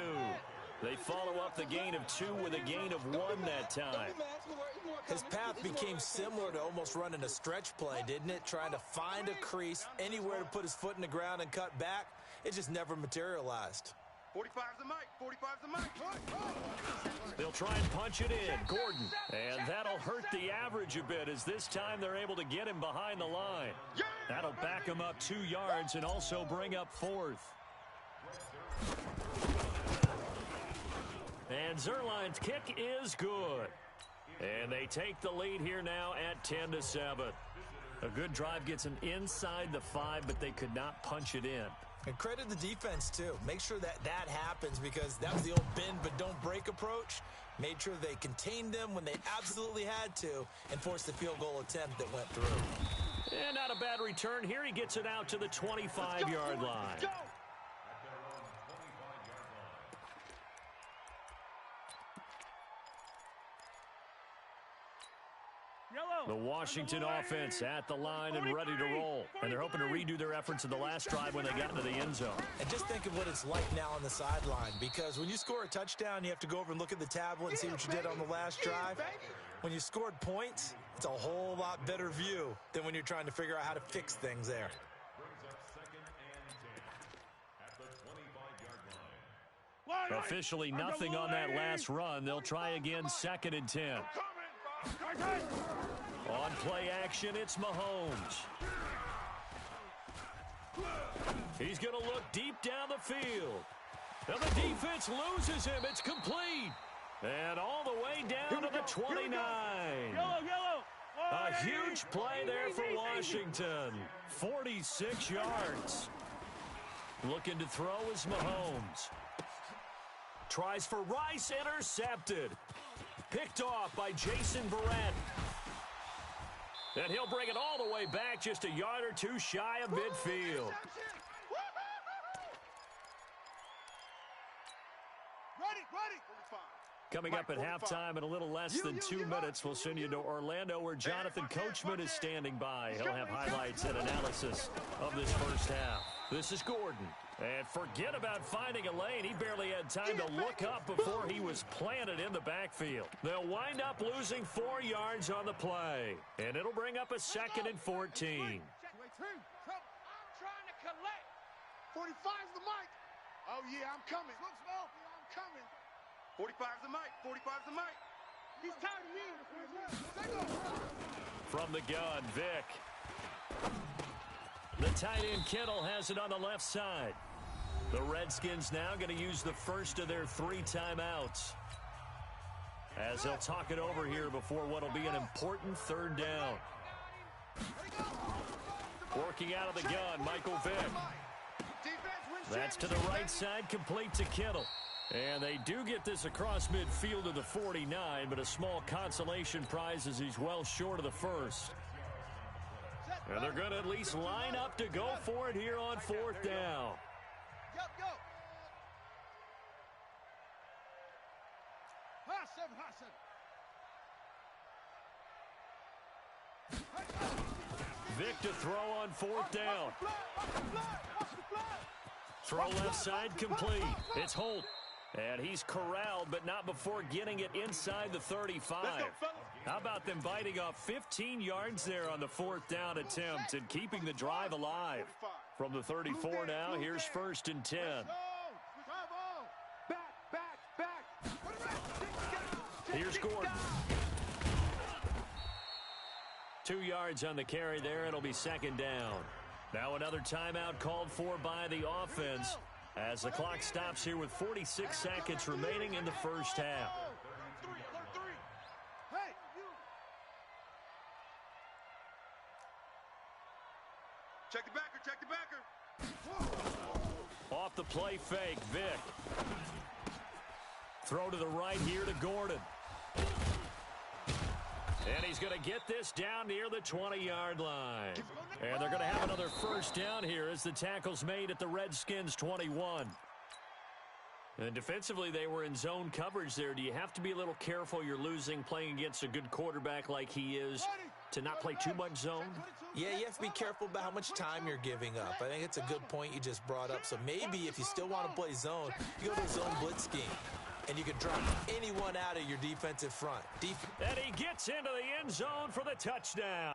They follow up the gain of 2 with a gain of 1 that time. His path became similar to almost running a stretch play, didn't it? Trying to find a crease, anywhere to put his foot in the ground and cut back. It just never materialized. 45's the mic. 45's the mic. They'll try and punch it in. Gordon. And that'll hurt the average a bit as this time they're able to get him behind the line. That'll back him up 2 yards and also bring up 4th. And Zerline's kick is good. And they take the lead here now at 10-7. A good drive gets them inside the 5, but they could not punch it in. And credit the defense, too. Make sure that happens because that was the old bend but don't break approach. Made sure they contained them when they absolutely had to and forced the field goal attempt that went through. And not a bad return here. He gets it out to the 25-yard line. The Washington offense at the line and ready to roll. And they're hoping to redo their efforts in the last drive when they got into the end zone. And just think of what it's like now on the sideline, because when you score a touchdown, you have to go over and look at the tablet and see what you did on the last drive. When you scored points, it's a whole lot better view than when you're trying to figure out how to fix things there. Officially nothing on that last run. They'll try again, 2nd and 10. On play action, it's Mahomes. He's going to look deep down the field. And the defense loses him. It's complete. And all the way down to the 29. A huge play there for Washington. 46 yards. Looking to throw is Mahomes. Tries for Rice, intercepted. Picked off by Jason Barrett. And he'll bring it all the way back, just a yard or 2 shy of midfield. Coming up at halftime in a little less than 2 minutes, we'll send you to Orlando where Jonathan Coachman is standing by. He'll have highlights and analysis of this first half. This is Gordon. And forget about finding a lane. He barely had time to look up before he was planted in the backfield. They'll wind up losing 4 yards on the play. And it'll bring up a 2nd and 14. I'm trying to collect. 45's the mic. Oh, yeah, I'm coming. Look, Smoke, I'm coming. 45's the mic. 45's the mic. He's tired of me. From the gun, Vic. The tight end Kittle has it on the left side. The Redskins now going to use the first of their 3 timeouts, as they'll talk it over here before what will be an important 3rd down. Working out of the gun, Michael Vick. That's to the right side, complete to Kittle. And they do get this across midfield to the 49, but a small consolation prize as he's well short of the first. And they're going to at least line up to go for it here on 4th down. Vic to throw on 4th down. Throw left side complete. It's Holt. And he's corralled, but not before getting it inside the 35. How about them biting off 15 yards there on the 4th down attempt and keeping the drive alive? From the 34 now, here's 1st and 10. Here's Gordon. 2 yards on the carry there. It'll be 2nd down. Now another timeout called for by the offense as the clock stops here with 46 seconds remaining in the first half. Check the backer, check the backer. Off the play fake, Vick. Throw to the right here to Gordon. And he's going to get this down near the 20-yard line. And they're going to have another first down here as the tackle's made at the Redskins' 21. And defensively, they were in zone coverage there. Do you have to be a little careful you're losing playing against a good quarterback like he is to not play too much zone? Yeah, you have to be careful about how much time you're giving up. I think it's a good point you just brought up. So maybe if you still want to play zone, you go to a zone blitz scheme. And you can drop anyone out of your defensive front. And he gets into the end zone for the touchdown.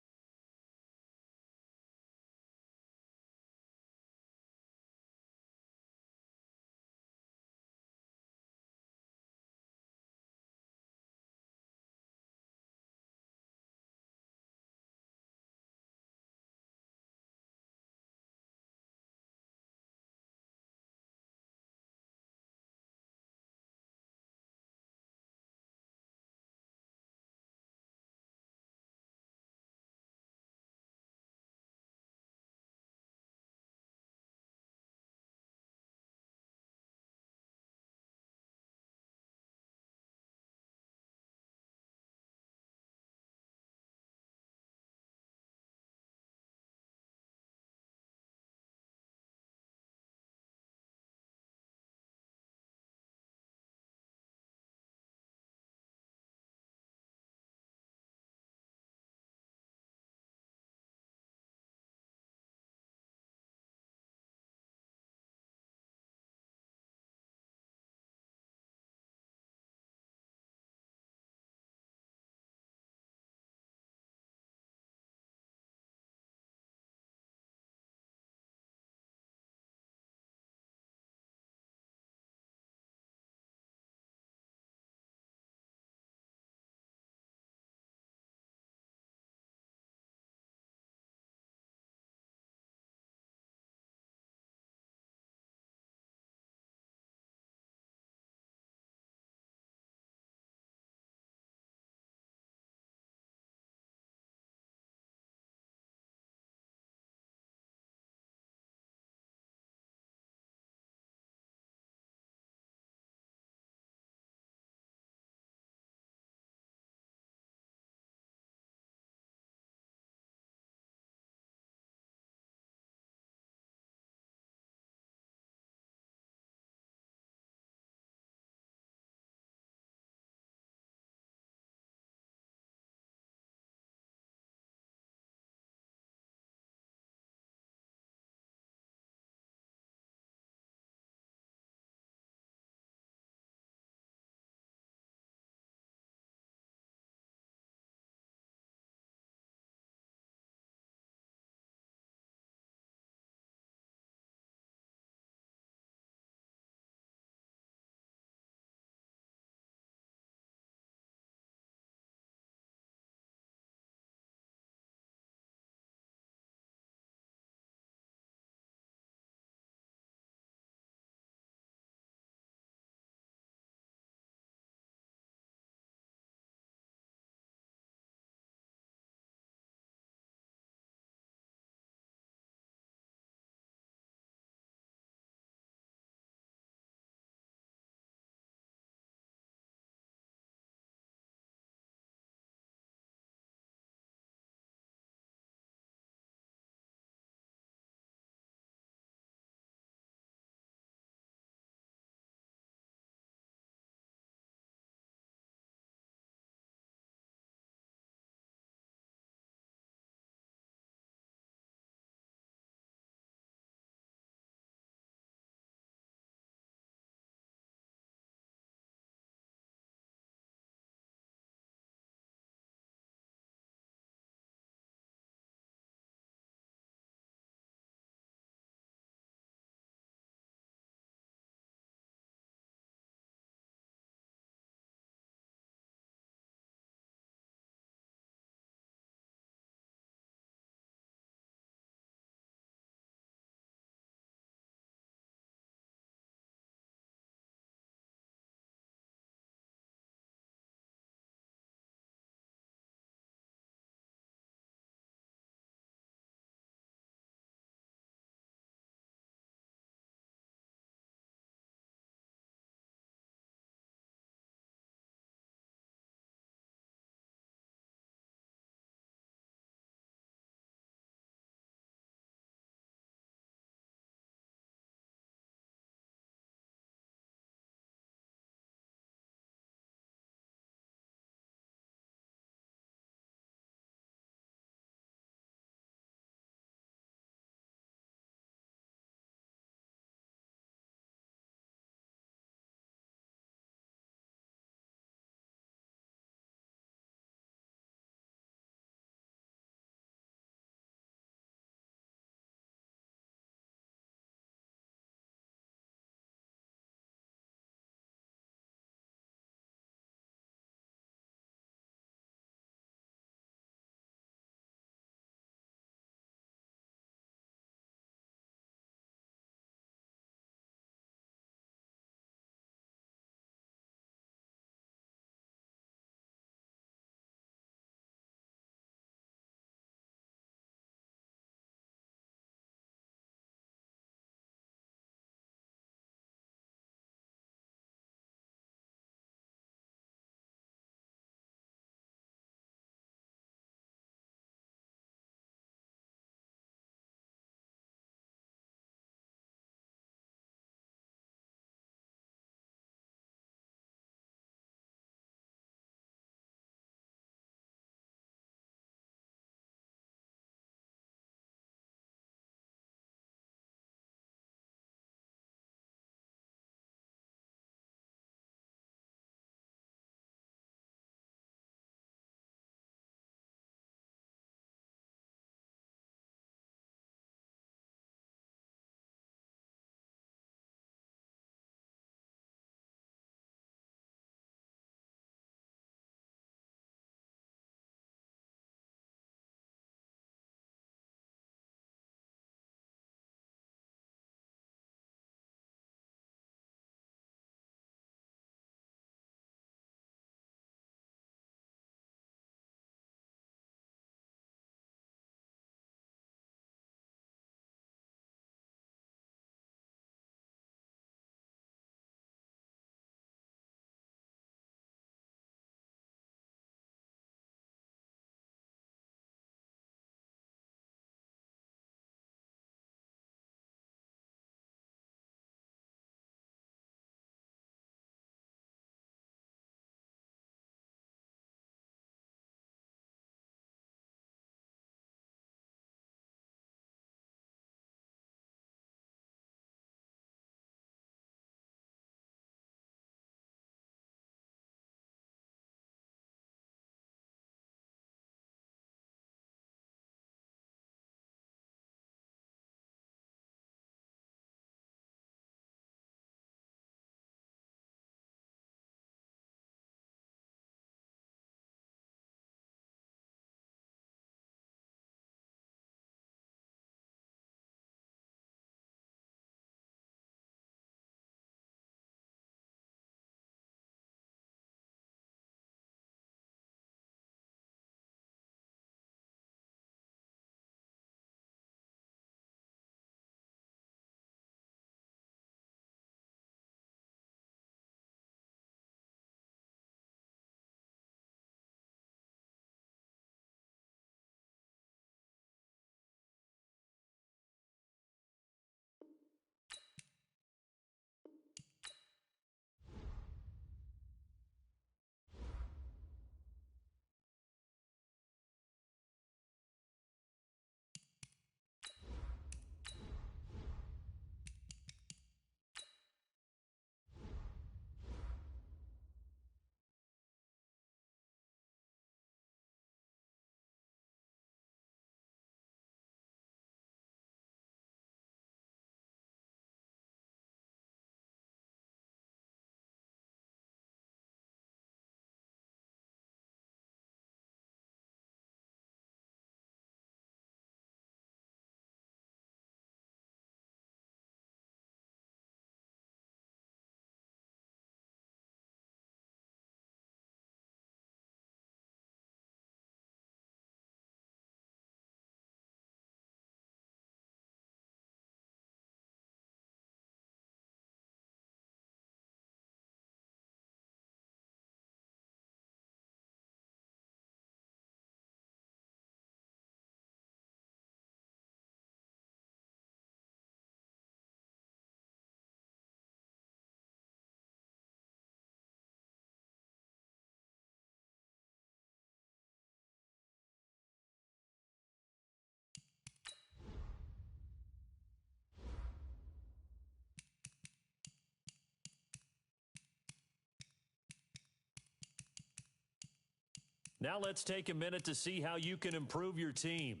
Now let's take a minute to see how you can improve your team.